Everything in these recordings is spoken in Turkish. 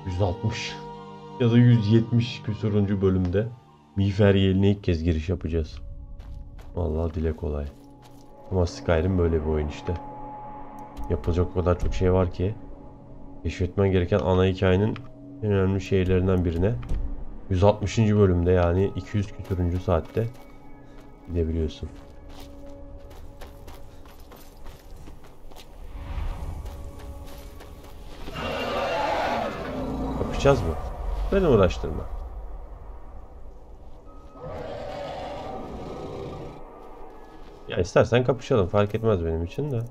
160 ya da 170 küsuruncu bölümde MİİFERYELİNDE ilk kez giriş yapacağız. Vallahi dile kolay. Ama Skyrim böyle bir oyun işte. Yapılacak o kadar çok şey var ki. Keşfetmen gereken ana hikayenin en önemli şeylerinden birine 160. bölümde, yani 200 küsuruncu saatte gidebiliyorsun. Yapacağız mı? Beni uğraştırma. Ya istersen kapışalım, fark etmez benim için de.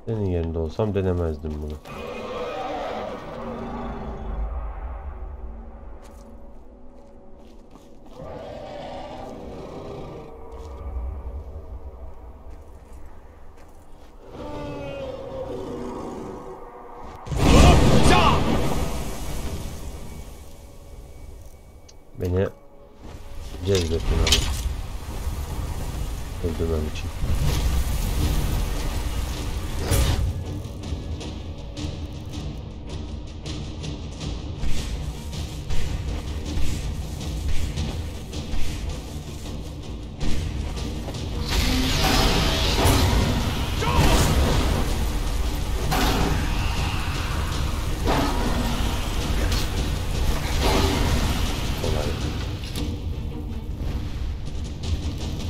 Senin yerinde olsam denemezdim bunu. Beni cezbettin abi. Öldürmem için.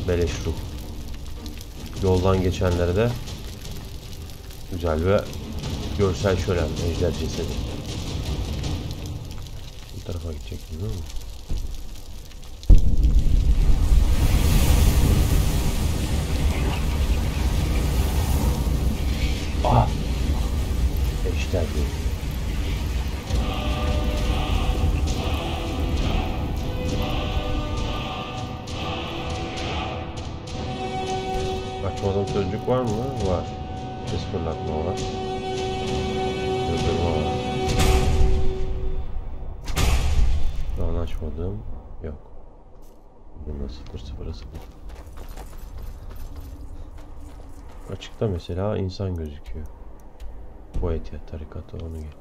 Beleş ruh. Yoldan geçenlere de güzel ve görsel şölen, ejder cesedi. Bu tarafa gidecektim değil mi? Ah! Ejder cesedi. Açmadığım sözcük var mı? Var. Ses fırlatma var. Öldürme var. Şu an açmadığım yok. Bunda 0-0'a 0. Açıkta mesela insan gözüküyor. Poet ya tarikatı, onu gel.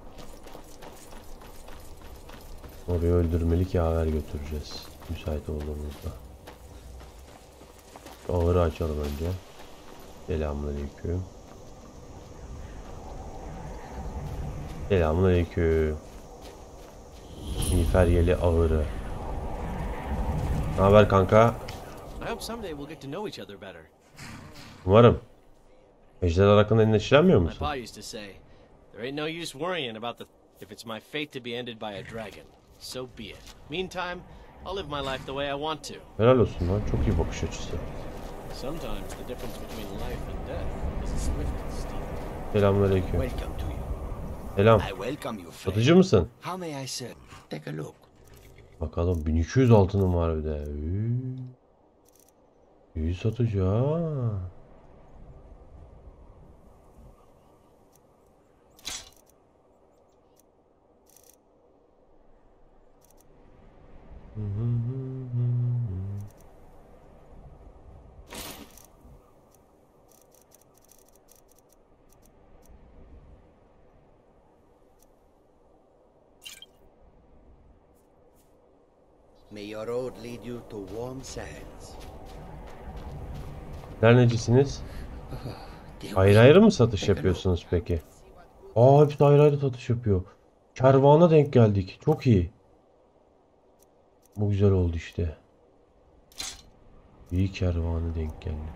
Oraya öldürmelik yaver götüreceğiz. Müsait olduğumuzda. Ağırı açalım önce. Selamünaleyküm. Selamünaleyküm. MİİFERYELİ ağırı. Ne haber kanka? Umarım. Ejderhalar hakkında endişelenmiyor musun? Helal olsun lan, çok iyi bakış açısı. Selamünaleyküm. Selam. Satıcı mısın? Bakalım 1200 altınım var bir de. İyi satıcı ha. May your road lead you to warm sands. Neredecisiniz? Ayrı ayrı mı satış yapıyorsunuz peki? Aa, hepsi ayrı ayrı satış yapıyor. Kervana denk geldik. Çok iyi. Bu güzel oldu işte. İyi kervana denk geldik.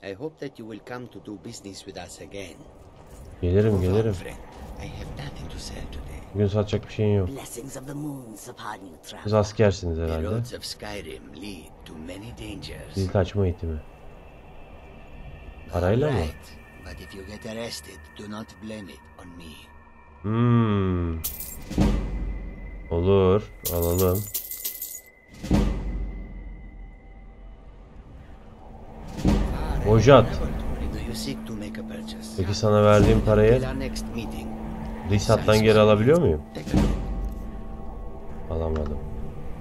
I hope that you will come to do business with us again. Gelirim, gelirim. I have nothing to sell today. Bugün satacak bir şeyin yok. Siz askersiniz herhalde. Zil açma eğitimi. Parayla mı? Olur, alalım. Hojat. Do you seek to make a purchase? Peki sana verdiğim parayı Until our next meeting. Risat'tan geri alabiliyor muyum? Take a look. Alamadım.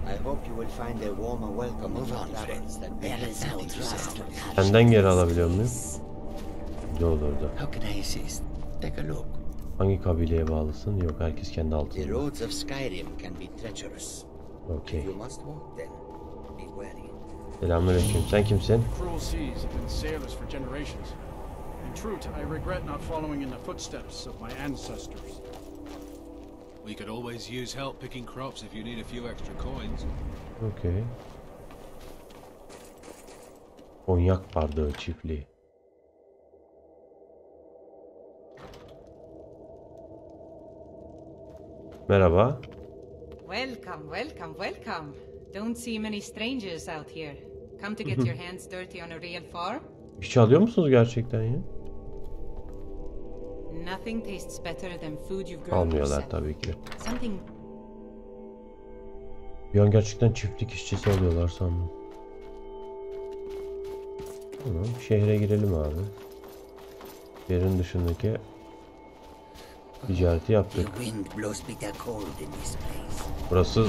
I hope you will find a warmer welcome of our friends than we is something to say. Senden geri alabiliyor muyum? Güzel olurdu. How can I assist? Take a look. Hangi kabileye bağlısın? Yok, herkes kendi The altında. roads of Skyrim can be treacherous. Okay. If you must walk them, be wary. Selamünaleyküm. Sen kimsin? Cruel seas have been sailors for generations. In truth, I regret not following in the footsteps of my ancestors. We could always use help picking crops if you need a few extra coins. Okay. Konyak bardağı çiftliği. Merhaba. Welcome, welcome, welcome. Don't see many strangers out here. Come to get your hands dirty on a real farm? Hiç alıyor musunuz gerçekten ya? Nothing tastes better than food you've grown Almıyorlar yourself. tabii ki. Something Bir an gerçekten çiftlik işçisi alıyorlar sandım. Tamam, şehre girelim abi. Şehrin dışındaki ticareti yaptık. The wind blows bitter cold in this place. Burası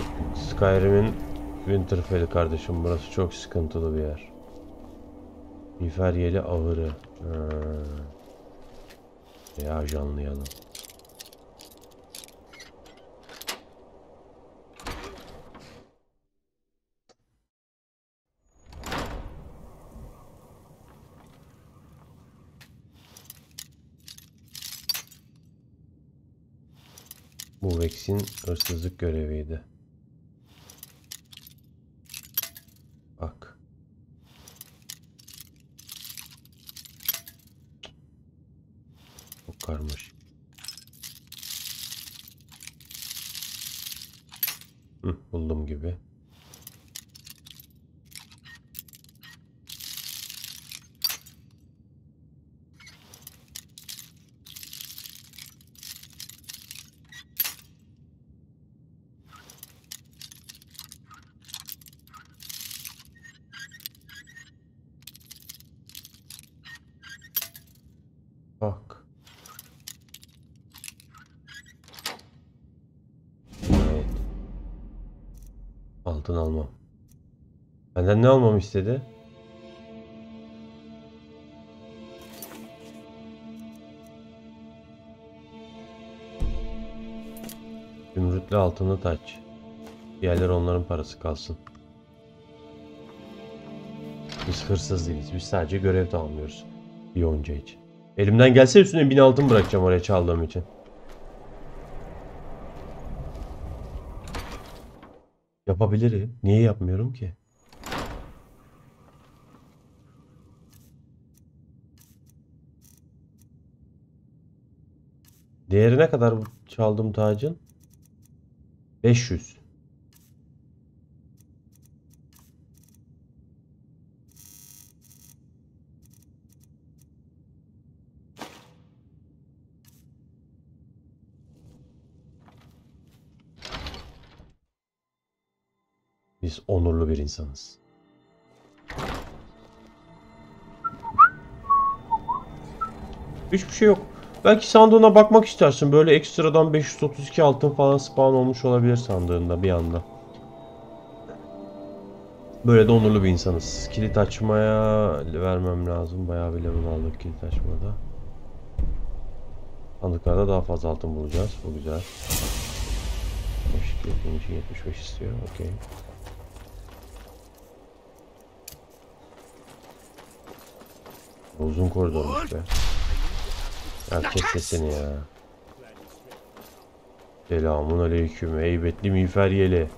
Skyrim'in Winterfell kardeşim. Burası çok sıkıntılı bir yer. Miğferyeli ahırı. Ya ajanlayalım. Bu Vex'in hırsızlık göreviydi. Bak. Çok karmaşık. Buldum gibi. Bak. Evet. Altın almam. Benden ne almamı istedi? Zümrütlü altınlı taç. Diğerleri onların parası kalsın. Biz hırsız değiliz. Biz sadece görev tamamlıyoruz. Bir yonca için. Elimden gelse üstüne 1000 altın bırakacağım oraya çaldığım için. Yapabilirim. Niye yapmıyorum ki? Değeri ne kadar bu çaldığım tacın? 500. Biz onurlu bir insanız. Hiçbir şey yok. Belki sandığına bakmak istersin. Böyle ekstradan 532 altın falan spawn olmuş olabilir sandığında bir anda. Böyle de onurlu bir insanız. Kilit açmaya vermem lazım. Bayağı bir level aldık kilit açmada. Sandıklarda daha fazla altın bulacağız. Bu güzel. 75 istiyor. Okey. Uzun koridormuş be. Ya kes sesini ya. Selamun aleyküm. Heybetli miğferyeli.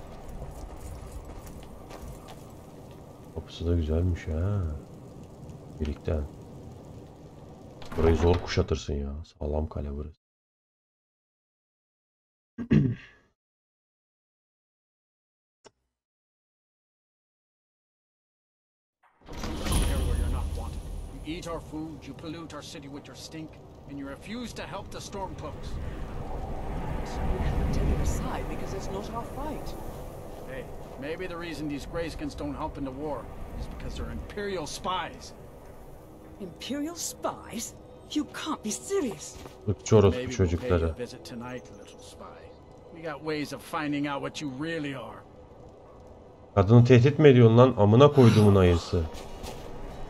Kapısı da güzelmiş ha. Birlikten. Burayı zor kuşatırsın ya. Sağlam kale burası. You eat our food, you pollute our city with your stink, and you refuse to help the Stormcloaks. We haven't taken a side because it's not our fight. Hey, maybe the reason these Greyskins don't help in the war is because they're Imperial spies. Imperial spies? You can't be serious. Irkçı orospu Maybe we'll pay you çocukları. a visit tonight, little spy. We got ways of finding out what you really are. Kadını tehdit mi ediyorsun lan? Amına koyduğumun ayısı.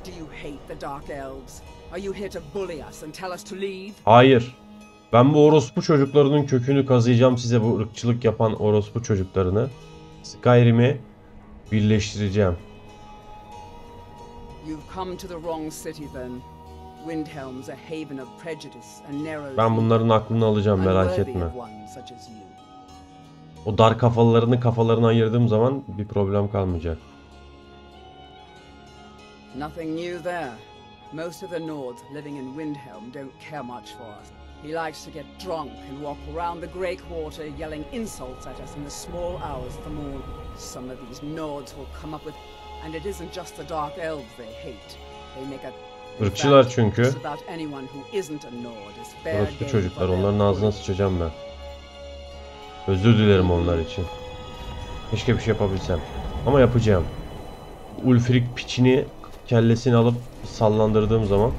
Do you hate the Dark Elves? Are you here to bully us and tell us to leave? Hayır. Ben bu orospu çocuklarının kökünü kazıyacağım, size bu ırkçılık yapan orospu çocuklarını. Skyrim'i birleştireceğim. You've come to the wrong city then. Windhelm's a haven of prejudice and narrow. Ben bunların aklını alacağım, merak unworthy etme. of one such as you. O dar kafalarını ayırdığım zaman bir problem kalmayacak. Nothing new there. Most of the Nords living in Windhelm don't care much for us. He likes to get drunk and walk around the Breakwater yelling insults at us in the small hours of the morning. Some of these Nords will come up with... And it isn't just the Dark Elves they hate. They make a... Irkçılar çünkü. Just about anyone who isn't a Nord is fair Orospu game çocuklar, for their onların ağzına bully. sıçacağım ben. Özür dilerim onlar için. Keşke bir şey yapabilsem. Ama yapacağım. Ulfric piçini, kellesini alıp sallandırdığım zaman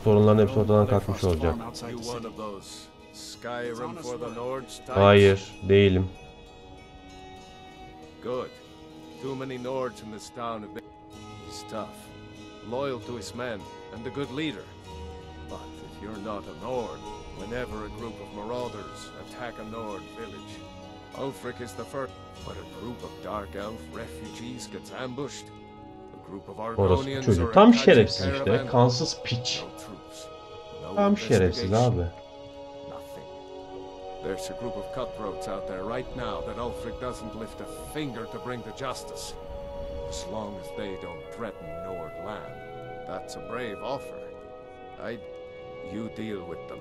sorunların hepsi ortadan kalkmış olacak. You one of those Skyrim for the Nords types? Hayır, değilim. Good. Too many Nords in this town have been... He's tough, loyal to his men, and a good leader. But if you're not a Nord, whenever a group of marauders attack a Nord village, Ulfric is the first. But a group of Dark Elf refugees gets ambushed. A group of Orospu Argonians çocuğu. or Tam a şerefsiz Katil işte. caravan. Kansız piç. No troops. No Tam şerefsiz investigation. abi. Nothing. There's a group of cutthroats out there right now that Ulfric doesn't lift a finger to bring to justice. As long as they don't threaten Nord land. That's a brave offer. You deal with them.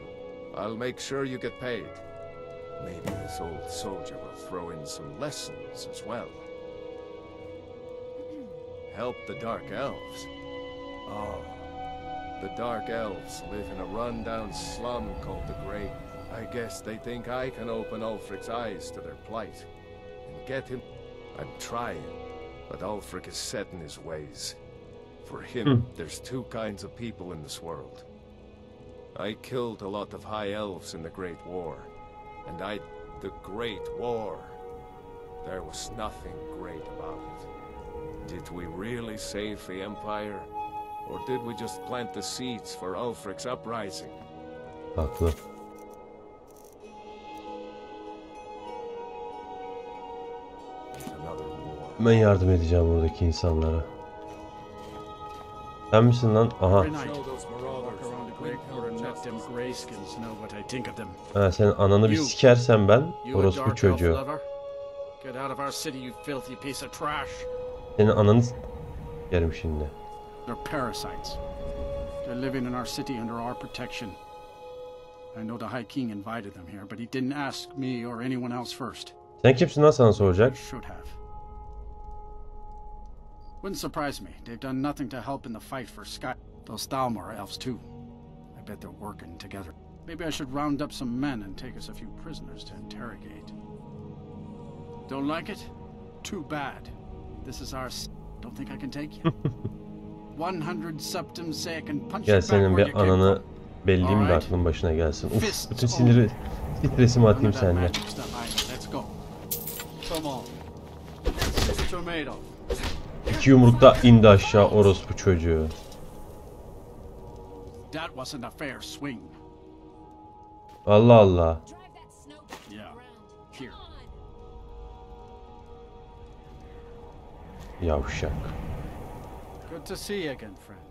I'll make sure you get paid. Maybe this old soldier will throw in some lessons as well. Help the Dark Elves. Oh, the Dark Elves live in a rundown slum called the Great. I guess they think I can open Ulfric's eyes to their plight and get him. I'm trying, but Ulfric is set in his ways. For him, there's two kinds of people in this world. I killed a lot of high elves in the Great War, and the Great War. There was nothing great about it. Did we really save the Empire? Or did we just plant the seeds for Ulfric's uprising? Haklı. Another war. Ben yardım edeceğim buradaki insanlara. Sen misin lan? Aha. Every night, I walk around the Great Court and let them grayskins know what I think of them. Ha, sen ananı bir sikersen ben You a orospu dark elf çocuğu. lover? Get out of our city, you filthy piece of trash. Senin ananı sikerim şimdi. They're parasites. They're living in our city under our protection. I know the High King invited them here, but he didn't ask me or anyone else first. Sen kimsin lan, sana He soracak? should have. Wouldn't surprise me. They've done nothing to help in the fight for Sky. Those Thalmor elves too. I bet they're working together. Maybe I should round up some men and take us a few prisoners to interrogate. Don't like it? Too bad. This is our... Don't think I can take you? 100 septum say I can punch Gel you back senin where bir you came ananı from. belleyeyim de Alright. aklın başına gelsin. Uf, Fists bütün only. stresimi None atayım of that seninle. magic stuff either. Let's go. Come on. This is tomato. İki yumrukta indi aşağı orospu çocuğu. That wasn't a fair swing. Allah Allah. Yeah. Here. Yavşak. Good to see you again, friend.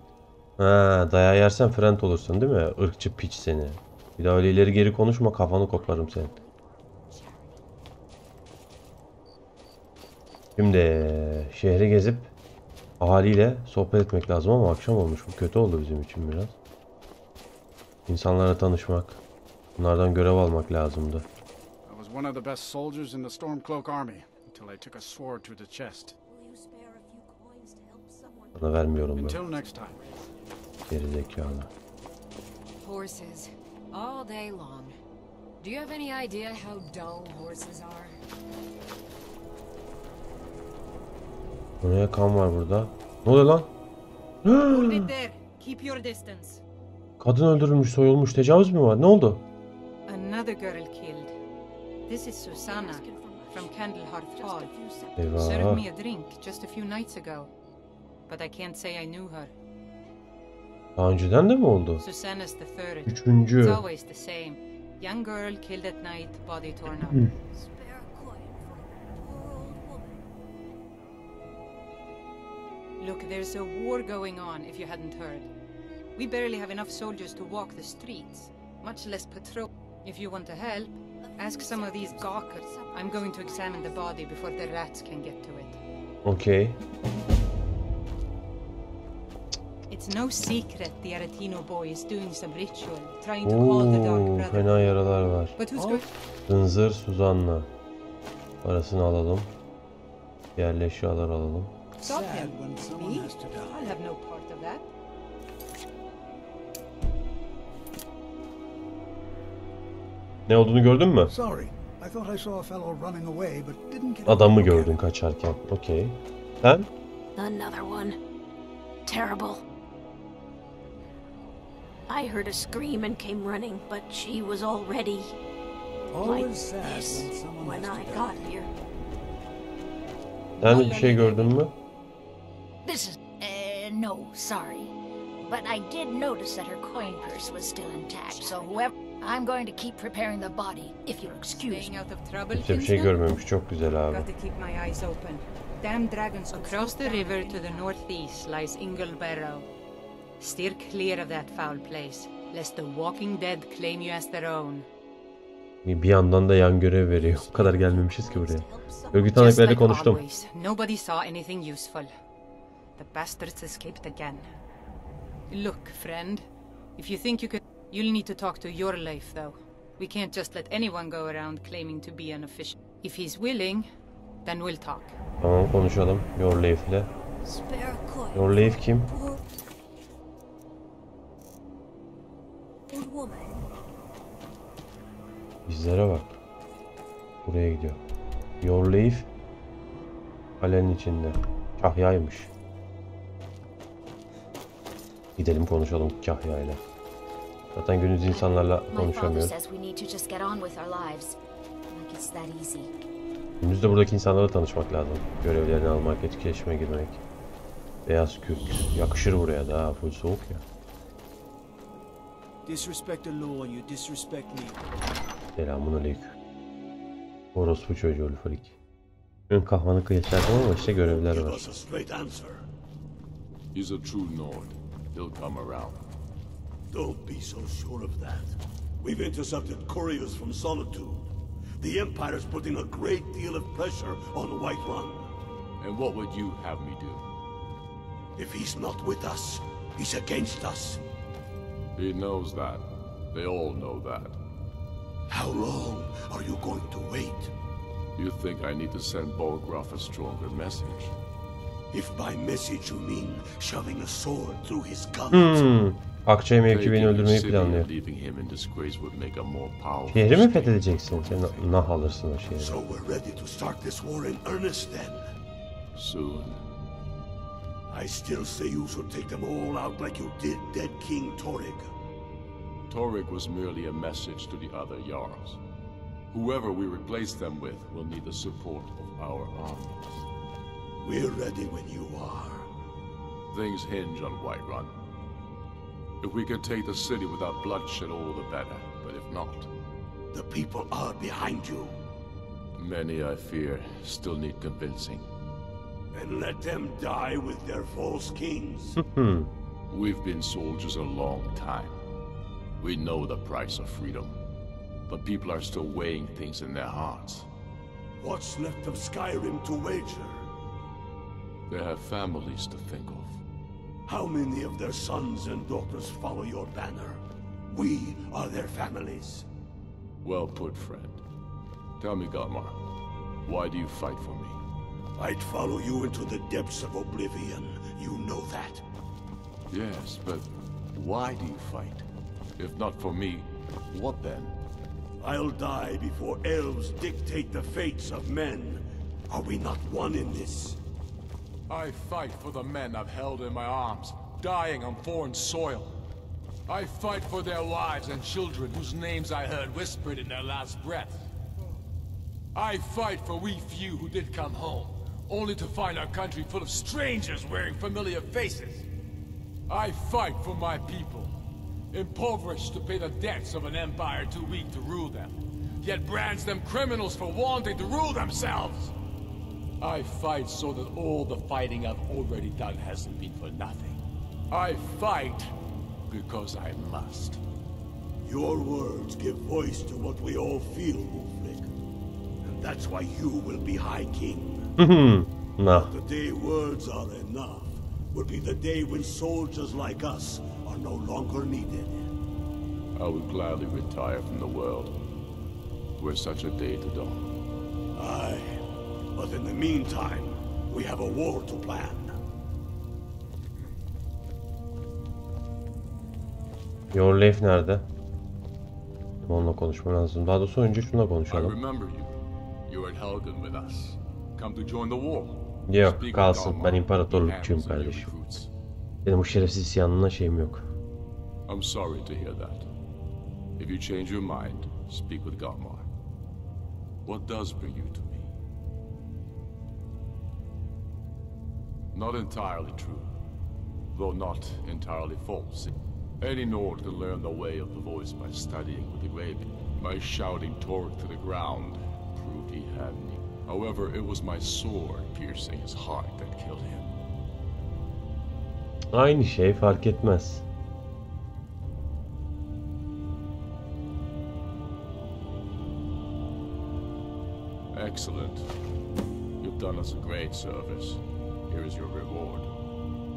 Ha, dayağı yersen friend olursun değil mi? Irkçı piç seni. Bir daha öyle ileri geri konuşma, kafanı koparım senin. Şimdi şehri gezip ahaliyle sohbet etmek lazım ama akşam olmuş. Bu kötü oldu bizim için biraz. İnsanlara tanışmak, bunlardan görev almak lazımdı. I was one of the best soldiers in the Stormcloak army until I took a sword to the chest. Bana vermiyorum ben. Until next time. Geri zekalı. Horses, all day long. Do you have any idea how dull horses are? Buraya kan var burada. Ne oluyor lan? Hold it there. Keep your distance. Kadın öldürülmüş, soyulmuş, tecavüz mü var? Ne oldu? Another girl killed. This is Susanna from Candlehearth Hall. Eyvah. Served me a drink just a few nights ago, but I can't say I knew her. Daha önceden de mi oldu? Susanna's the third. It's Üçüncü. always the same. Young girl killed at night, body torn up. Look, there's a war going on, if you hadn't heard. We barely have enough soldiers to walk the streets, much less patrol. If you want to help, ask some of these gawkers. I'm going to examine the body before the rats can get to it. Okay. It's no secret the Aretino boy is doing some ritual, trying to call the Dark Oo, Brother. fena yaralar var. But who's going? Hınzır Suzanna. Parasını alalım. Diğer eşyalar alalım. Stop him. Me? I'll have no part of that. Ne olduğunu gördün mü? Sorry. I thought I saw a fellow running away, but didn't get. Adamı gördün kaçarken. Okey. Sen? Another one. Terrible. I heard a scream and came running, but she was already like this when I got here. Sen bir şey gördün mü? This is... no, sorry. But I did notice that her coin purse was still intact, so whoever... I'm going to keep preparing the body, if you'll excuse me. Staying out of trouble, Kimse bir şey görmemiş. Çok güzel abi. Got to keep my eyes open. Damn dragons. Across the river to the northeast lies Ingle Barrow. Steer clear of that foul place, lest the Walking Dead claim you as their own. Bir yandan da yan görev veriyor. O kadar gelmemişiz ki buraya. Örgüt Just tanıklarıyla like konuştum. always, nobody saw anything useful. The bastards escaped again. Look, friend, if you think you could, you'll need to talk to your life, though. We can't just let anyone go around claiming to be an official. If he's willing, then we'll talk. Tamam, konuşalım. Your Leif'le. Your Leif kim? Bizlere bak. Buraya gidiyor. Your Leif kalenin içinde. Kahyaymış. Gidelim konuşalım Kahya'yla. Zaten günümüz insanlarla konuşamıyoruz. Günümüzde buradaki insanlarla tanışmak lazım. Görevlerini almak, etkileşime girmek. Beyaz kürk. Yakışır buraya da. Full soğuk ya. Disrespect the law, you disrespect me. Selamünaleyküm. Orospu çocuğu Ulfrik. Ön kahvanı kıyıtlardım ama işte görevler var. He's a true Nord. He'll come around. Don't be so sure of that. We've intercepted couriers from Solitude. The Empire's putting a great deal of pressure on Whiterun. And what would you have me do? If he's not with us, he's against us. He knows that. They all know that. How long are you going to wait? You think I need to send Bolgraf a stronger message? If by message you mean shoving a sword through his guts. Akçay mevki beni öldürmeyi planlıyor. Şehri mi fethedeceksin? Sen nah alırsın o şehri. So we're ready to start this war in earnest then. Soon. I still say you should take them all out like you did dead King Torrig. Torrig was merely a message to the other Jarls. Whoever we replace them with will need the support of our armies. We're ready when you are. Things hinge on Whiterun. If we can take the city without bloodshed, all the better. But if not... The people are behind you. Many, I fear, still need convincing. And let them die with their false kings. We've been soldiers a long time. We know the price of freedom. But people are still weighing things in their hearts. What's left of Skyrim to wager? They have families to think of. How many of their sons and daughters follow your banner? We are their families. Well put, friend. Tell me, Galmar, why do you fight for me? I'd follow you into the depths of oblivion. You know that. Yes, but why do you fight? If not for me, what then? I'll die before elves dictate the fates of men. Are we not one in this? I fight for the men I've held in my arms, dying on foreign soil. I fight for their wives and children whose names I heard whispered in their last breath. I fight for we few who did come home, only to find our country full of strangers wearing familiar faces. I fight for my people, impoverished to pay the debts of an empire too weak to rule them, yet brands them criminals for wanting to rule themselves. I fight so that all the fighting I've already done hasn't been for nothing. I fight because I must. Your words give voice to what we all feel, Wolfric. And that's why you will be High King. No. The day words are enough will be the day when soldiers like us are no longer needed. I would gladly retire from the world, were such a day to dawn. Aye, but in the meantime, we have a war to plan. Your life nerede? Onunla konuşmam lazım. Daha doğrusu önce şununla I konuşalım. remember you. You were at Helgen with us. Come to join the war. Yok kalsın. Ben imparatorlukçuyum kardeşim. Benim bu şerefsiz isyanına şeyim yok. I'm sorry to hear that. If you change your mind, speak with Galmar. What does bring you to me? Not entirely true, though not entirely false. Any Nord can learn the way of the voice by studying with the Graven. My shouting Torg to the ground proved he had me. However, it was my sword piercing his heart that killed him. Aynı şey, fark etmez. Excellent. You've done us a great service. Here is your reward.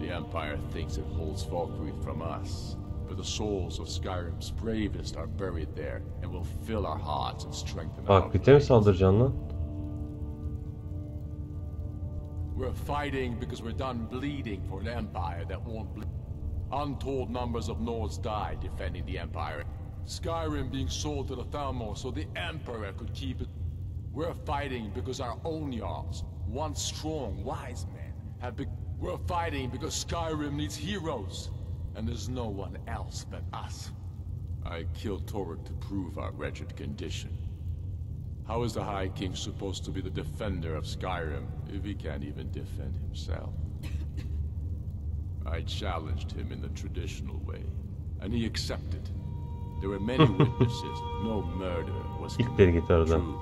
The Empire thinks it holds Valkyrie from us, but the souls of Skyrim's bravest are buried there and will fill our hearts and strengthen our Valkyrie'ye mi saldıracaksın lan? We're fighting because we're done bleeding for an empire that won't bleed. Untold numbers of Nords died defending the empire. Skyrim being sold to the Thalmor so the Emperor could keep it. We're fighting because our own Jarls, once strong, wise men, have been... We're fighting because Skyrim needs heroes, and there's no one else but us. I killed Toruk to prove our wretched condition. How is the High King supposed to be the defender of Skyrim if he can't even defend himself? I challenged him in the traditional way, and he accepted. There were many witnesses. No murder was committed. True,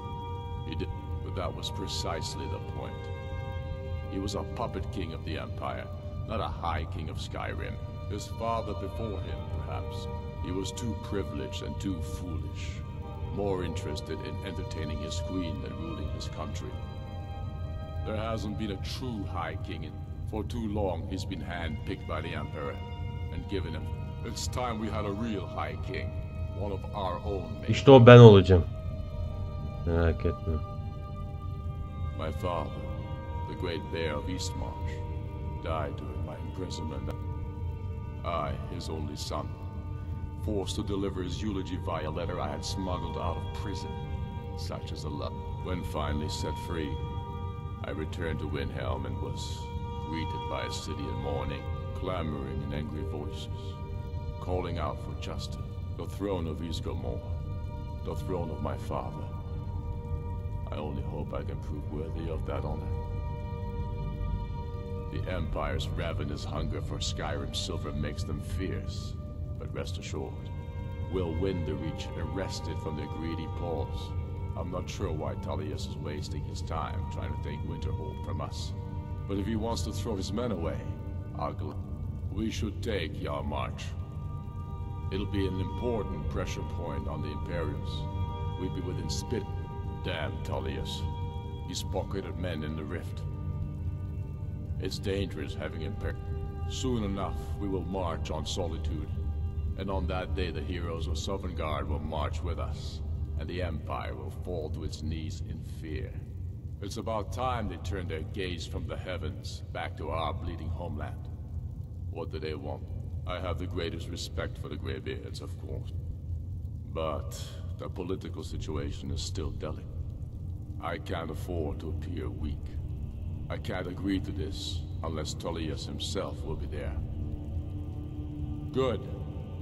he did, but that was precisely the point. He was a puppet king of the Empire, not a High King of Skyrim. His father before him, perhaps. He was too privileged and too foolish. More interested in entertaining his queen than ruling his country. There hasn't been a true High King in... For too long, he's been handpicked by the Emperor and given him. It's time we had a real High King. One of our own. İşte o ben olacağım. Merak etme. My father, the great bear of Eastmarch, died during my imprisonment. I, his only son, forced to deliver his eulogy via letter I had smuggled out of prison. Such is the luck. When finally set free, I returned to Windhelm and was greeted by a city in mourning, clamoring in angry voices, calling out for justice. The throne of Ysgramor, the throne of my father. I only hope I can prove worthy of that honor. The Empire's ravenous hunger for Skyrim silver makes them fierce, but rest assured, we'll win the Reach and wrest it from their greedy paws. I'm not sure why Tullius is wasting his time trying to take Winterhold from us. But if he wants to throw his men away, we should take Yarmarch. It'll be an important pressure point on the Imperials. We'd be within spit. Damn Tullius. He's pocketed men in the rift. It's dangerous having Imperial. Soon enough, we will march on Solitude. And on that day, the heroes of Sovngarde will march with us. And the Empire will fall to its knees in fear. It's about time they turn their gaze from the heavens back to our bleeding homeland. What do they want? I have the greatest respect for the Greybeards, of course. But the political situation is still delicate. I can't afford to appear weak. I can't agree to this unless Tullius himself will be there. Good.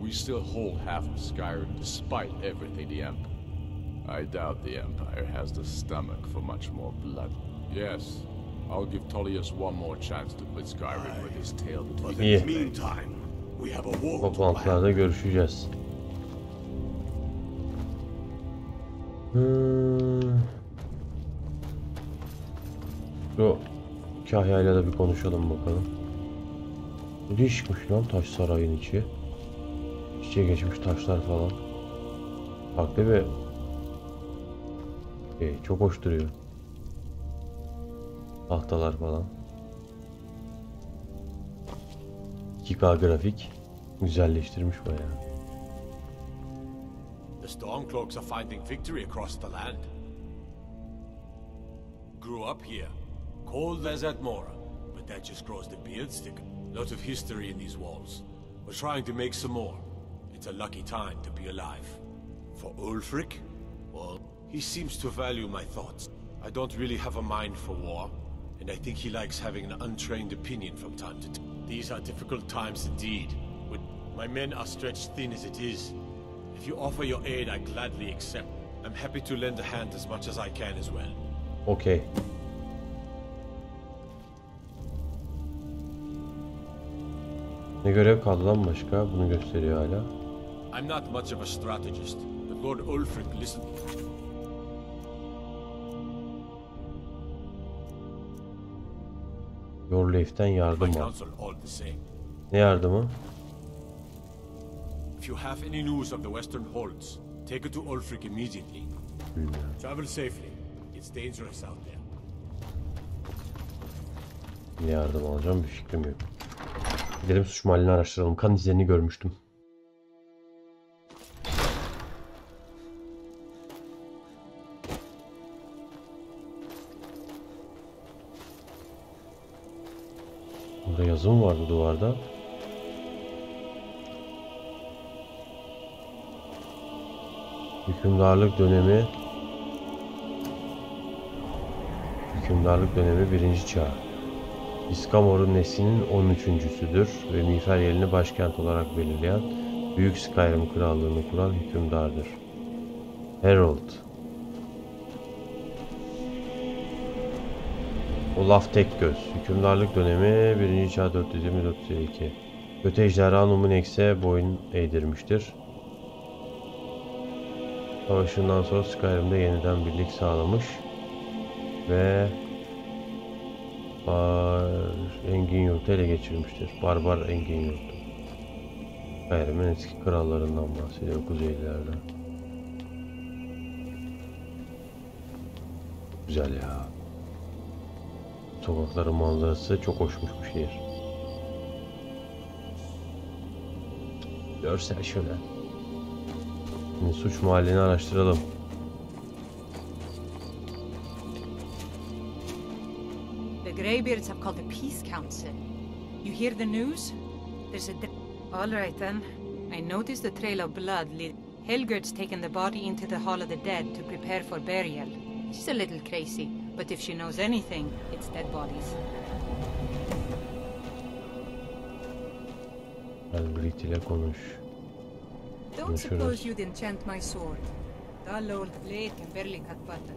We still hold half of Skyrim despite everything the Empire. I doubt the Empire has the stomach for much more blood. Yes, I'll give Tullius one more chance to put Skyrim with his tail between his legs. Meantime, we have a war to Toplantılarda görüşeceğiz. Şu kahyayla da bir konuşalım bakalım. Bu değişikmiş lan, taş sarayın içi. İçe geçmiş taşlar falan. Farklı bir çok hoş duruyor. Tahtalar falan. 2K grafik güzelleştirmiş bayağı. The Stormcloaks are finding victory across the land. Grew up here, cold as at Mora, but that just grows the beard stick. Lot of history in these walls. We're trying to make some more. It's a lucky time to be alive. For Ulfric? Well, he seems to value my thoughts. I don't really have a mind for war, and I think he likes having an untrained opinion from time to time. These are difficult times indeed. My men are stretched thin as it is. If you offer your aid, I gladly accept. I'm happy to lend a hand as much as I can as well. Okay. Ne görev kaldı lan başka? Bunu gösteriyor hala. I'm not much of a strategist, but Lord Ulfric listened. Your Life'den yardım al. Ne yardımı? If you have any news of the Western Holds, take it to Ulfric immediately. Travel safely. It's dangerous out there. Ne yardım alacağım bir fikrim yok. Gidelim suç mahallini araştıralım. Kan izlerini görmüştüm. Burada yazı mı vardı duvarda? Hükümdarlık dönemi 1. çağ. İskamor'un neslinin 13.'südür ve MİİFERYELİNDE başkent olarak belirleyen Büyük Skyrim Krallığı'nı kuran hükümdardır. Herald. Olaf Tekgöz. Hükümdarlık dönemi 1. çağ 420-452. Kötü ejderha Numenex'e boyun eğdirmiştir. Savaşından sonra Skyrim'de yeniden birlik sağlamış ve Engin Yurt'u ele geçirmiştir. Barbar Engin Yurt'u. Skyrim'in eski krallarından bahsediyor kuzeylerde. Güzel ya. Sokakların manzarası çok hoşmuş bu şehir. Görsel şöyle. Şimdi suç mahallini araştıralım. The Greybeards have called a peace council. You hear the news? There's a... All right then. I noticed the trail of blood lead... Helgerd's taken the body into the Hall of the Dead to prepare for burial. She's a little crazy, but if she knows anything, it's dead bodies. Albrecht ile konuş. Don't suppose you'd enchant my sword. Dull old blade can barely cut butter.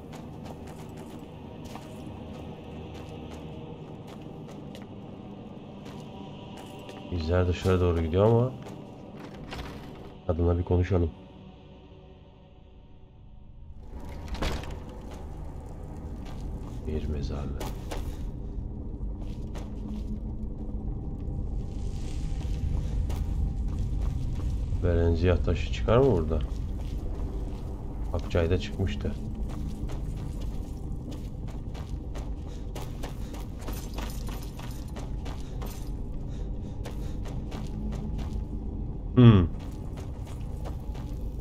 İzler dışarı doğru gidiyor ama kadınla bir konuşalım. Bir mezarlık. Berenziyah taşı çıkar mı burada? Akçay'da çıkmıştı.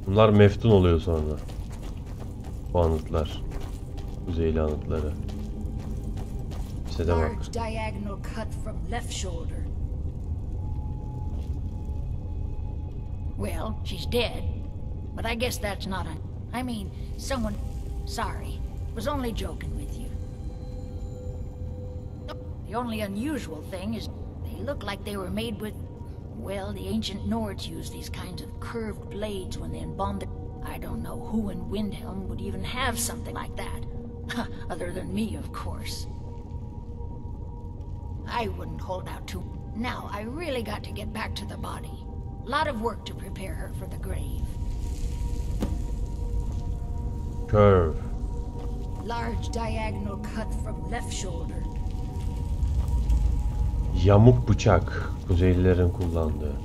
Bunlar meftun oluyor sonra. Bu anıtlar. Kuzeyli anıtları. Size de bak. Large diagonal cut from left shoulder. Well, she's dead, but I guess that's not I mean, someone... Sorry, was only joking with you. The only unusual thing is they look like they were made with, Well, the ancient Nords used these kinds of curved blades when they embalmed it. I don't know who in Windhelm would even have something like that. Other than me, of course. I wouldn't hold out too. Now, I really got to get back to the body. A lot of work to prepare her for the grave. Curve. Large diagonal cut from left shoulder. Yamuk bıçak. Kuzeylilerin kullandığı.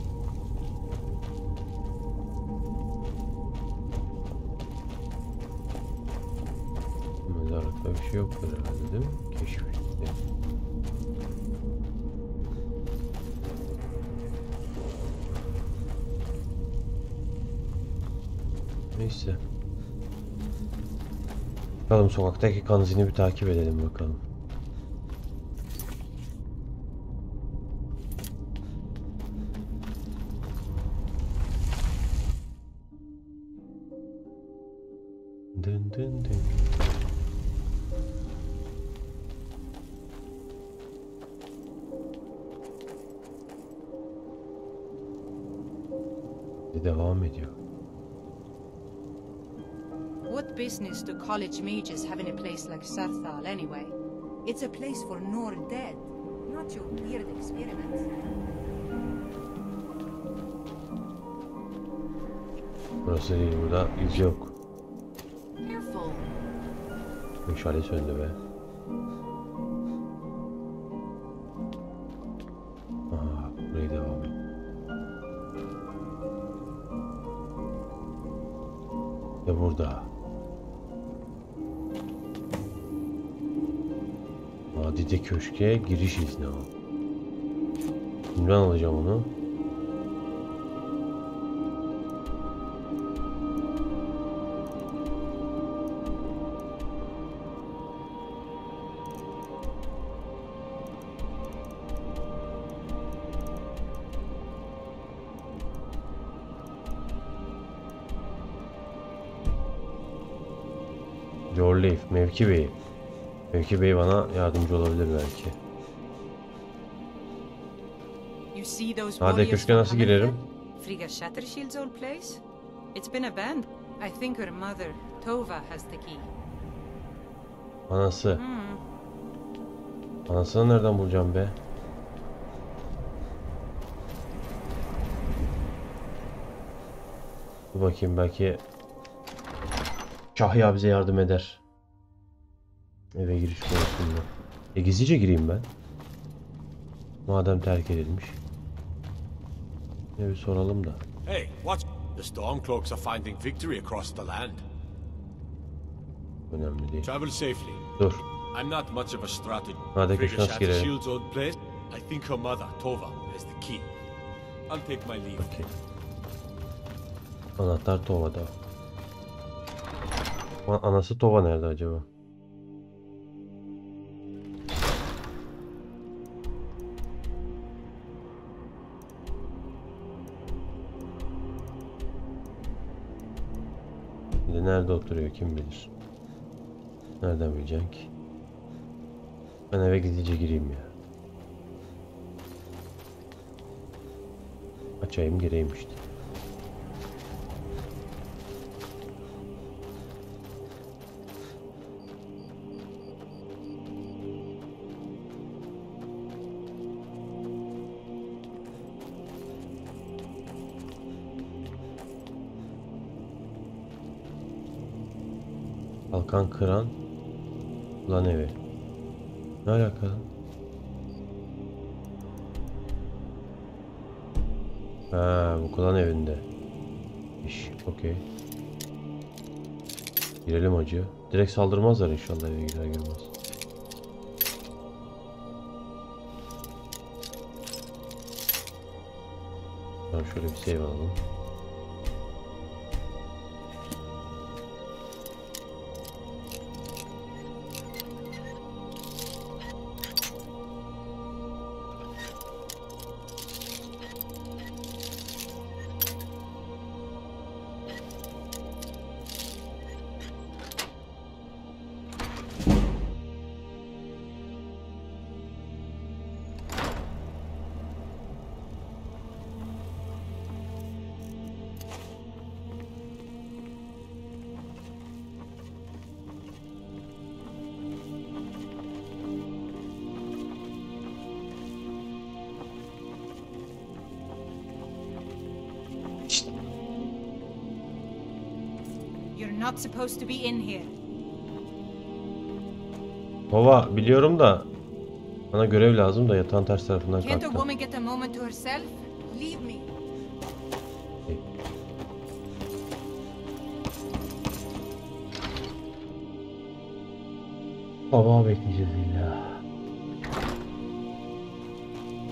Mezarlıkta bir şey yoktur herhalde, değil mi? Keşfetti. Neyse. Bakalım sokaktaki kan izini bir takip edelim bakalım. Dın dın dın. Devam ediyor. What business do college mages have in a place like Sarthal anyway? It's a place for Nord dead, not your weird experiments. Burası değil, burada iz yok. Careful. Meşale söndü be. Aha, buraya devam et. Ve burada. Adide köşke giriş izni al. Kimden alacağım onu? Jorleif, Mevki Bey. Mevki Bey bana yardımcı olabilir belki. Hadi köşke nasıl girerim? Frigga Shattershield's old place? It's been abandoned. I think her mother, Tova, has the key. Anası. Anasını nereden bulacağım be? Dur bakayım, belki Şahya bize yardım eder. Eve giriş konusunda. Gizlice gireyim ben. Madem terk edilmiş. Bir soralım da. Hey, what? The Stormcloaks are finding victory across the land. Önemli değil. Travel safely. Dur. I'm not much of a strategist. Hadi köşke girelim. Shield's old place. I think her mother, Tova, has the key. I'll take my leave. Okay. Anahtar Tova'da. Anası Tova nerede acaba? Şimdi nerede oturuyor kim bilir? Nereden bileceksin ki? Ben eve gizlice gireyim ya. Açayım gireyim işte. Kalkan kıran lan evi. Ne alaka? Ha, bu klan evinde. İş, okey. Girelim acı. Direkt saldırmazlar inşallah eve girer girmez. Tamam, şöyle bir save alalım. You're not supposed to be in here. Baba biliyorum da bana görev lazım da yatağın ters tarafından Can't a kalktım. woman get a moment to herself? Leave me. Baba bekleyeceğiz illa.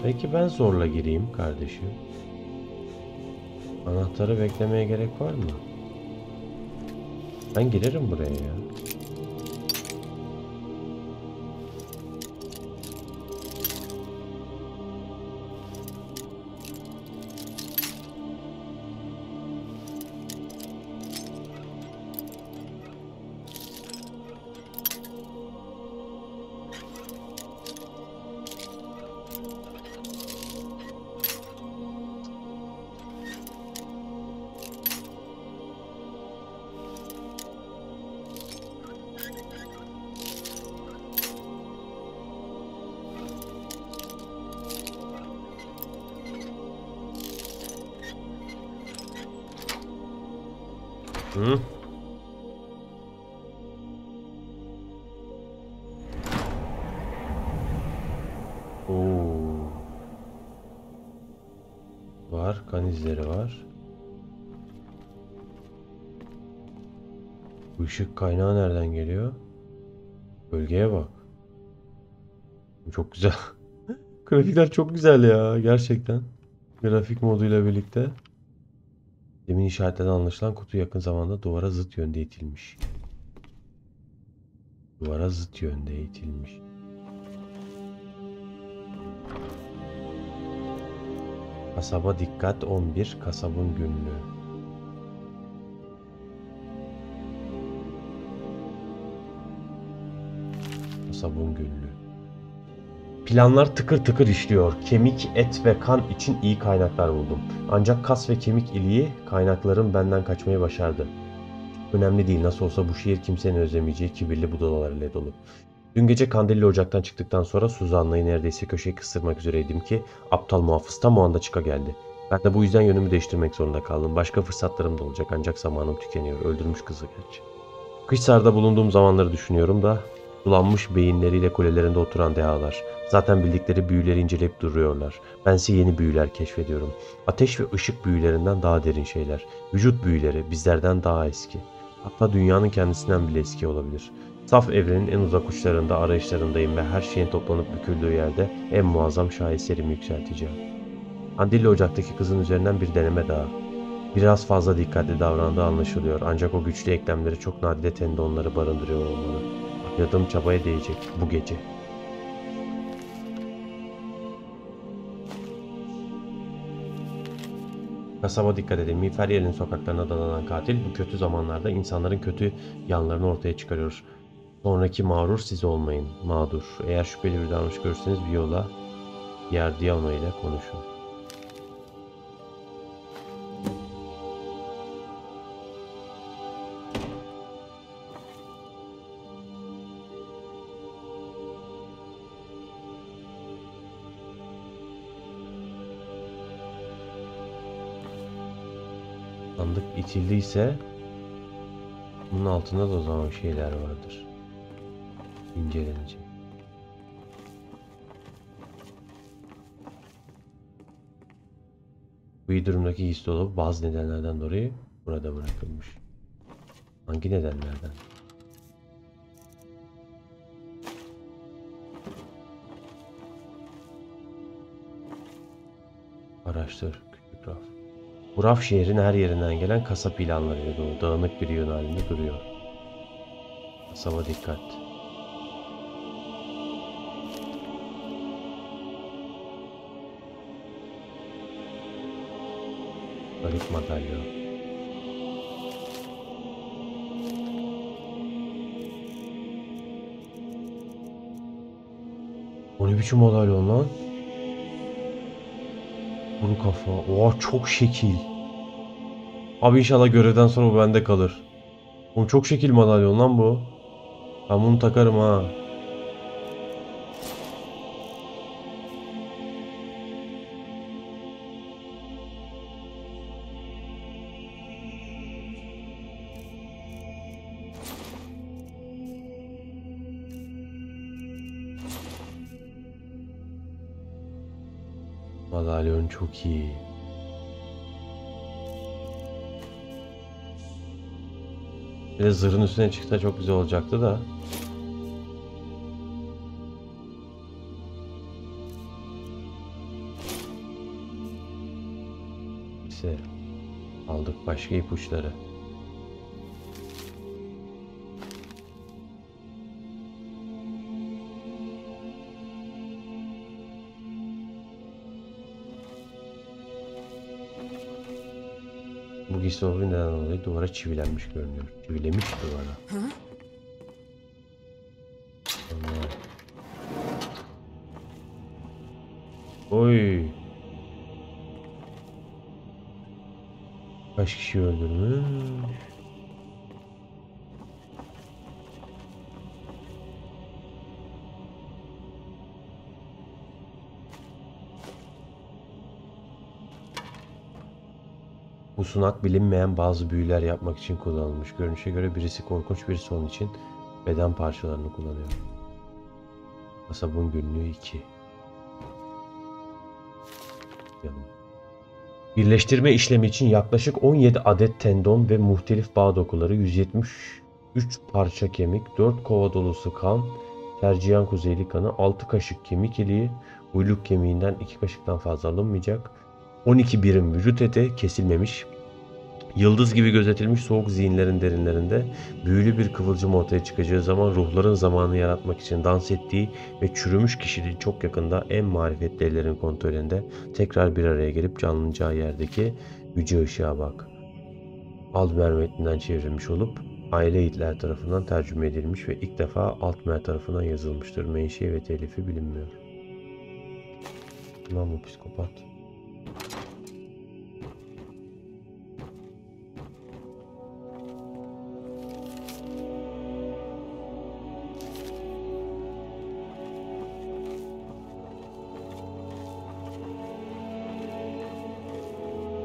Peki ben zorla gireyim kardeşim. Anahtarı beklemeye gerek var mı? Ben girerim buraya ya. Hı? Oo. Var, kan izleri var. Bu ışık kaynağı nereden geliyor? Bölgeye bak. Çok güzel. Grafikler çok güzel ya gerçekten. Grafik moduyla birlikte. Demin işaretlenen anlaşılan kutu yakın zamanda duvara zıt yönde itilmiş. Duvara zıt yönde itilmiş. Kasaba dikkat 11 kasabın günlüğü. Kasabın günlüğü. Planlar tıkır tıkır işliyor. Kemik, et ve kan için iyi kaynaklar buldum. Ancak kas ve kemik iliği kaynakların benden kaçmayı başardı. Önemli değil, nasıl olsa bu şehir kimsenin özlemeyeceği kibirli budalalarıyla dolu. Dün gece kandilli ocaktan çıktıktan sonra Suzan'layı neredeyse köşeye kıstırmak üzereydim ki aptal muhafız tam o anda çıka geldi. Ben de bu yüzden yönümü değiştirmek zorunda kaldım. Başka fırsatlarım da olacak ancak zamanım tükeniyor. Öldürmüş kızı gerçi. Kışsarda bulunduğum zamanları düşünüyorum da sulanmış beyinleriyle kulelerinde oturan dehalar. Zaten bildikleri büyüleri inceleyip duruyorlar. Bense yeni büyüler keşfediyorum. Ateş ve ışık büyülerinden daha derin şeyler. Vücut büyüleri bizlerden daha eski. Hatta dünyanın kendisinden bile eski olabilir. Saf evrenin en uzak uçlarında arayışlarındayım ve her şeyin toplanıp büküldüğü yerde en muazzam şaheserimi yükselteceğim. Kandilli ocaktaki kızın üzerinden bir deneme daha. Biraz fazla dikkatli davrandığı anlaşılıyor ancak o güçlü eklemleri çok nadide tendonları barındırıyor olmalı. Yadığım çabaya değecek bu gece. Kasaba dikkat edin. MİİFERYELİNDE sokaklarına dalanan katil bu kötü zamanlarda insanların kötü yanlarını ortaya çıkarıyor. Sonraki mağrur siz olmayın. Mağdur. Eğer şüpheli bir davranış görürseniz bir yola Yardiano ile konuşun. Sandık itildiyse bunun altında da o zaman şeyler vardır. İncelenecek. Bu iyi durumdaki giysi dolabı bazı nedenlerden dolayı burada bırakılmış. Hangi nedenlerden? Araştır küçük raf. Bu raf şehrin her yerinden gelen kasap ilanlarıyla dolu. Dağınık bir yığın halinde duruyor. Kasaba dikkat. Garip madalyon. O ne biçim madalyon lan? Kuru kafa. Oha çok şekil. Abi inşallah görevden sonra bu bende kalır. Oğlum çok şekil madalyon lan bu. Ben bunu takarım ha. Madalyon çok iyi. Bir de zırhın üstüne çıksa çok güzel olacaktı da. Neyse. Aldık başka ipuçları. Bu giysi olayı neden dolayı duvara çivilenmiş görünüyor. Çivilemiş duvara. Allah. Oy. Kaç kişi öldürmüş? Bu sunak bilinmeyen bazı büyüler yapmak için kullanılmış. Görünüşe göre birisi korkunç bir son için beden parçalarını kullanıyor. Kasabın günlüğü 2. Birleştirme işlemi için yaklaşık 17 adet tendon ve muhtelif bağ dokuları, 173 parça kemik, 4 kova dolusu kan, tercihen kuzeyli kanı, 6 kaşık kemik iliği, uyluk kemiğinden 2 kaşıktan fazla alınmayacak, 12 birim vücut eti kesilmemiş, yıldız gibi gözetilmiş soğuk zihinlerin derinlerinde büyülü bir kıvılcım ortaya çıkacağı zaman ruhların zamanı yaratmak için dans ettiği ve çürümüş kişiliği çok yakında en marifetli ellerin kontrolünde tekrar bir araya gelip canlanacağı yerdeki yüce ışığa bak. Altmer metninden çevrilmiş olup aile Hitler tarafından tercüme edilmiş ve ilk defa Altmer tarafından yazılmıştır. Menşei ve telifi bilinmiyor. Lan bu psikopat.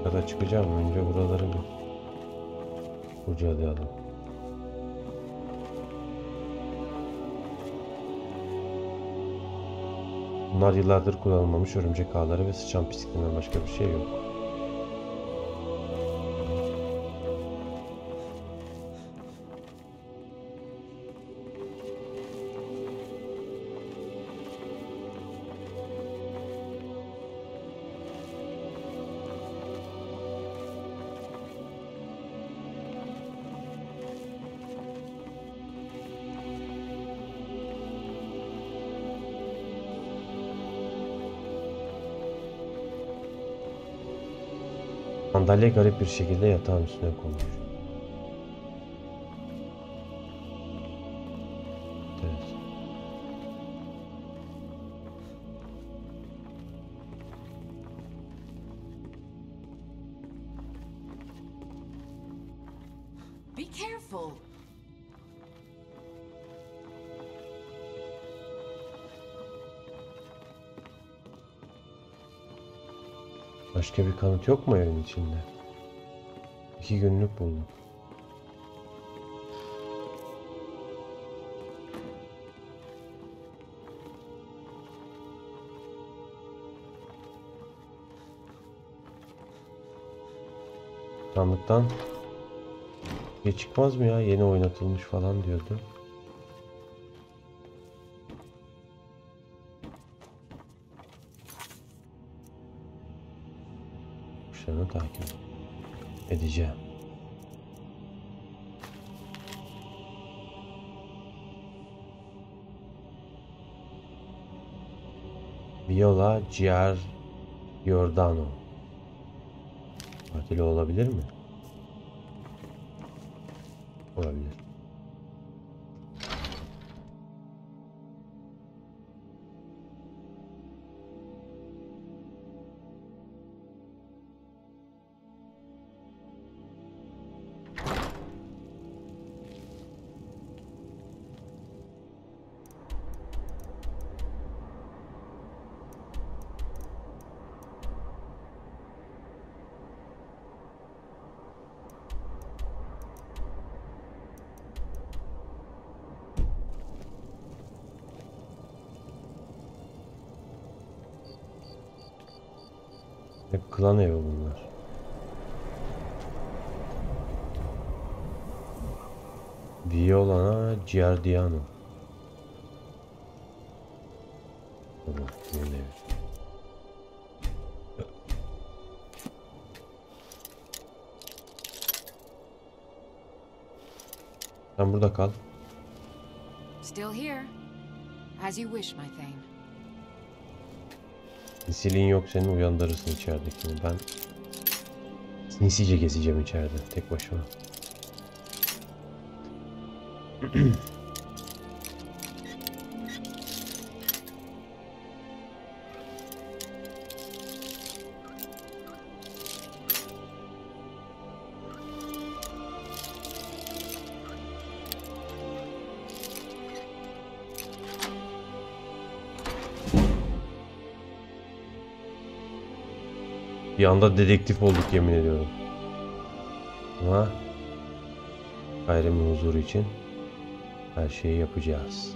Burada çıkacağım. Önce buraları bir kurcalayalım. Bunlar yıllardır kullanılmamış örümcek ağları ve sıçan pisliğinden başka bir şey yok. Sandalye garip bir şekilde yatağın üstüne konmuş. Evet. Be careful. Başka bir kanıt yok mu evin içinde? 2 günlük bulduk. Sandıktan bir şey çıkmaz mı ya? Yeni oynatılmış falan diyordu. Kuşlarını takip edeceğim. Viola Giordano. Katil olabilir mi? Olabilir. Hep klan evi bunlar. Violana Giardiano. Tamam, bunun evi. Sen burada kal. Still here. As you wish, my thane. Sinsilin yok, senin uyandırırsın içeridekini. Ben sinsice gezeceğim içeride tek başıma. Bir anda dedektif olduk, yemin ediyorum. Ama Skyrim'in huzuru için her şeyi yapacağız.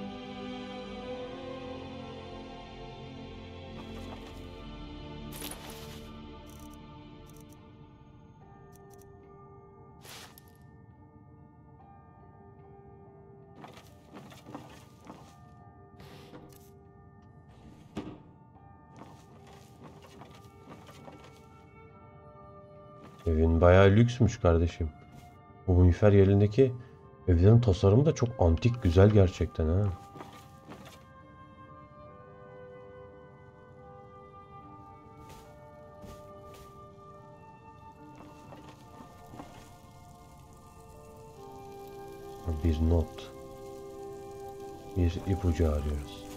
Evin bayağı lüksmüş kardeşim. Bu MİİFERYELİNDE'ki evlerin tasarımı da çok antik, güzel gerçekten ha. Bir not. Bir ipucu arıyoruz.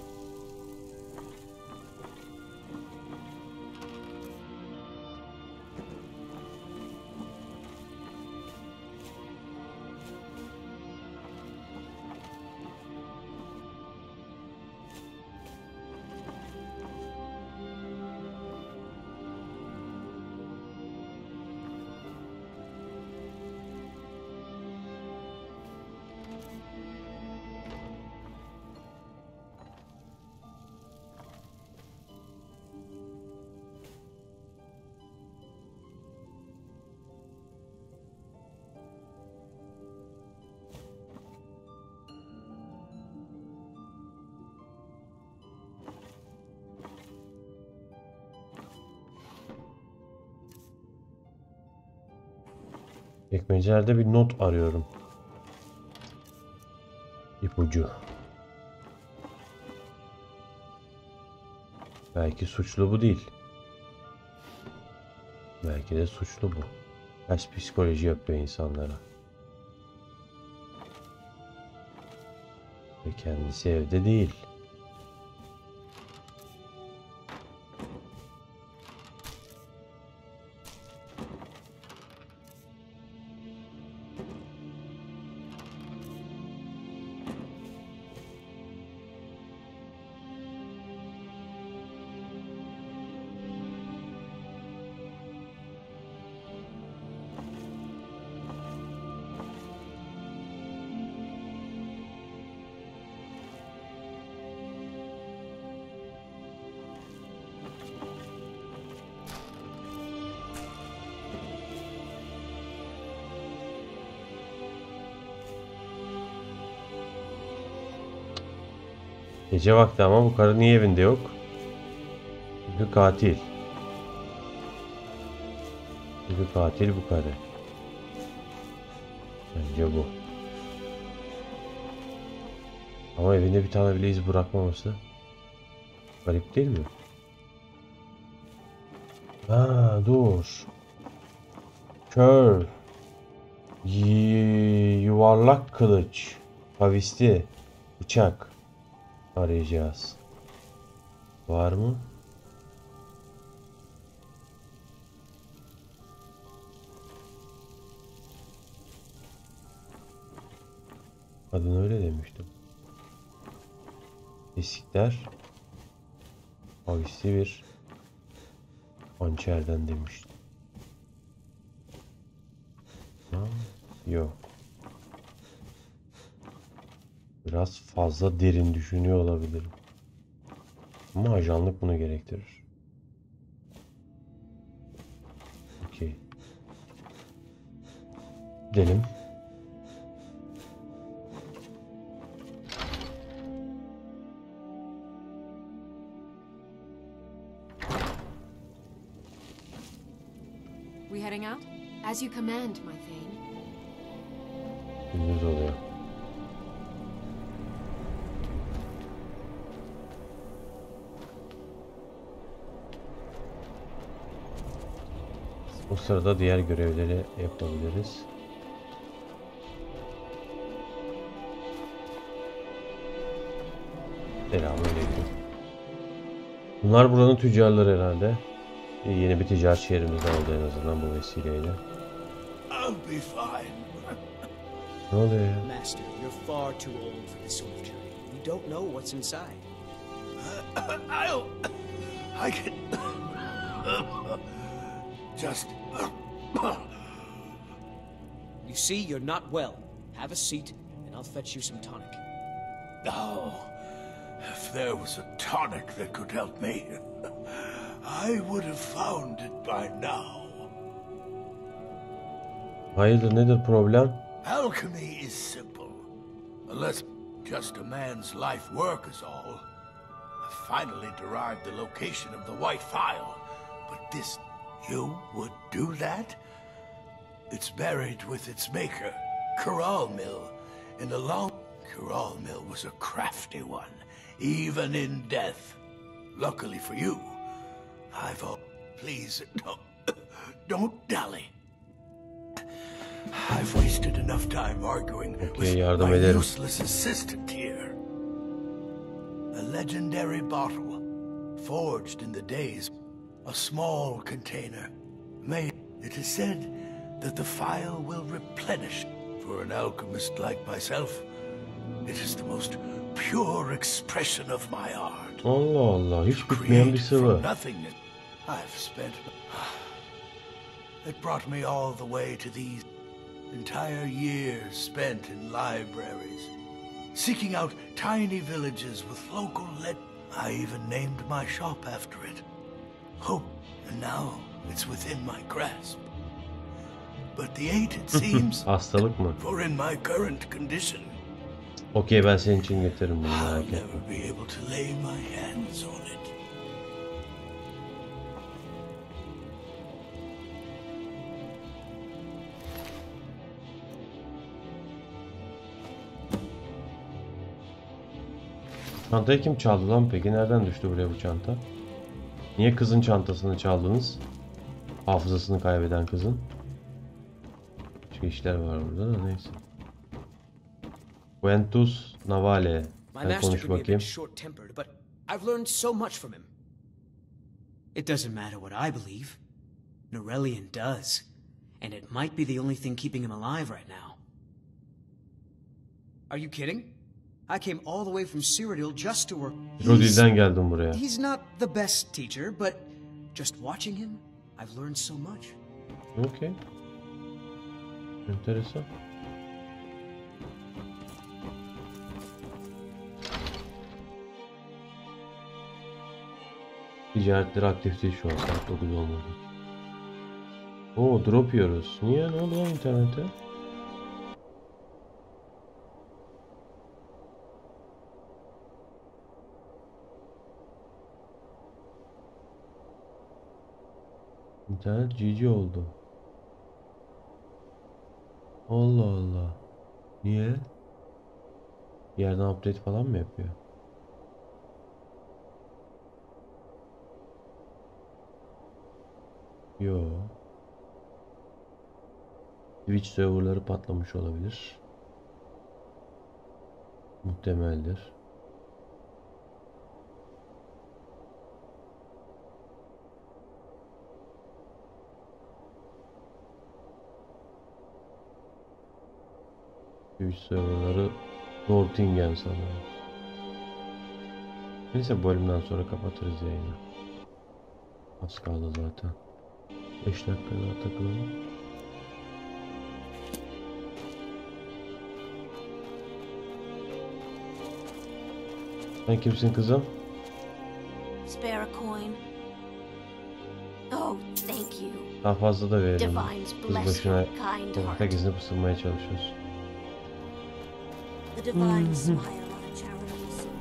Çekmecelerde bir not arıyorum. İpucu. Belki suçlu bu değil. Belki de suçlu bu. Ters psikoloji yapıyor insanlara. Ve kendisi evde değil. Gece vakti ama bu karı niye evinde yok? Çünkü katil. Çünkü katil bu karı. Bence bu. Ama evinde bir tane bile iz bırakmaması garip değil mi? Ha dur. Kör. Yuvarlak kılıç. Kavisli. Bıçak. Arayacağız. Var mı? Adını öyle demiştim. Esikler. Kavisli bir hançerden demiştim. Ha, yok. Biraz fazla derin düşünüyor olabilirim. Ama ajanlık bunu gerektirir. Gidelim. We heading out? As you command, my thane. Gündüz oluyor. O sırada diğer görevleri yapabiliriz. Selamünaleyküm. Bunlar buranın tüccarları herhalde. Yeni bir ticaret şehrimiz oldu en azından bu vesileyle. Ne oluyor ya? Master, you're far too old for this sort of journey. We don't know what's inside. I can just. You see, you're not well. Have a seat, and I'll fetch you some tonic. Oh, if there was a tonic that could help me, I would have found it by now. Hayırdır, nedir problem? Alchemy is simple, unless just a man's life work is all. I finally derived the location of the white phial, but this, you would do that? It's buried with its maker, Corral Mill, in a long... Corral Mill was a crafty one, even in death. Luckily for you, I've... Please, don't dally. I've wasted enough time arguing with my useless assistant here. A legendary bottle, forged in the days, a small container, made. It is said that the phial will replenish. For an alchemist like myself, it is the most pure expression of my art. Allah Allah, hiç bitmeyen bir sıvı. Nothingness I've spent. It brought me all the way to these. Entire years spent in libraries, seeking out tiny villages with local I even named my shop after it. Hope, and now it's within my grasp. But the eight, it seems, hastalık mı? For in my current condition, okey, ben senin için getiririm bunu, I'll merak etme. never be able to lay my hands on it. Çantayı kim çaldı lan peki? Nereden düştü buraya bu çanta? Niye kızın çantasını çaldınız? Hafızasını kaybeden kızın. Başka işler var burada da neyse. Quentus Navale. Ben konuş bakayım. Short-tempered, but I've learned so much from him. It doesn't matter what I believe. Norellian does. And it might be the only thing keeping him alive right now. Are you kidding? I came all the way from Cyrodiil just to work. Cyrodiil'den geldim buraya. He's not the best teacher, but just watching him, I've learned so much. Okay. Enteresan. Ticaretleri aktif değil şu an, saat 9 olmadı. Oo, drop yiyoruz. Niye? Ne oldu lan internete? İnternet GG oldu. Allah Allah. Niye? Bir yerden update falan mı yapıyor? Yo. Twitch serverları patlamış olabilir. Muhtemeldir. Twitch serverları Nortingen sanırım. Neyse, bu bölümden sonra kapatırız yayını. Az kaldı zaten. 5 dakika daha takılalım. Sen kimsin kızım? Spare a coin. Oh, thank you. Daha fazla da verelim. Kız başına sokakta izni pısırmaya çalışıyoruz. The divine smile on a charitable soul.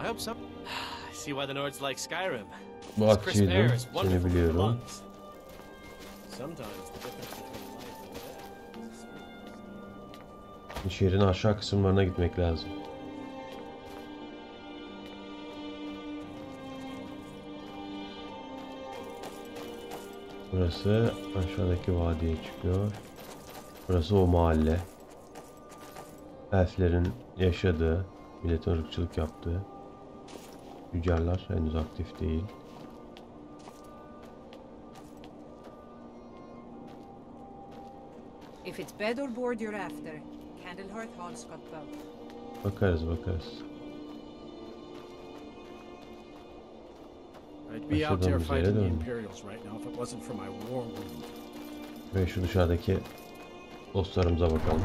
I hope so. I see why the Nords like Skyrim. Bu atçıydı. Seni biliyorum. Şehrin aşağı kısımlarına gitmek lazım. Burası aşağıdaki vadiye çıkıyor. Burası o mahalle. Elflerin yaşadığı, milletin ırkçılık yaptığı. Tüccarlar henüz aktif değil. If it's bed or board you're after, Candlehearth Hall's got both. Bakarız. I'd be out there fighting the Imperials right now if it wasn't for my war wound. Ve şu dışarıdaki dostlarımıza bakalım.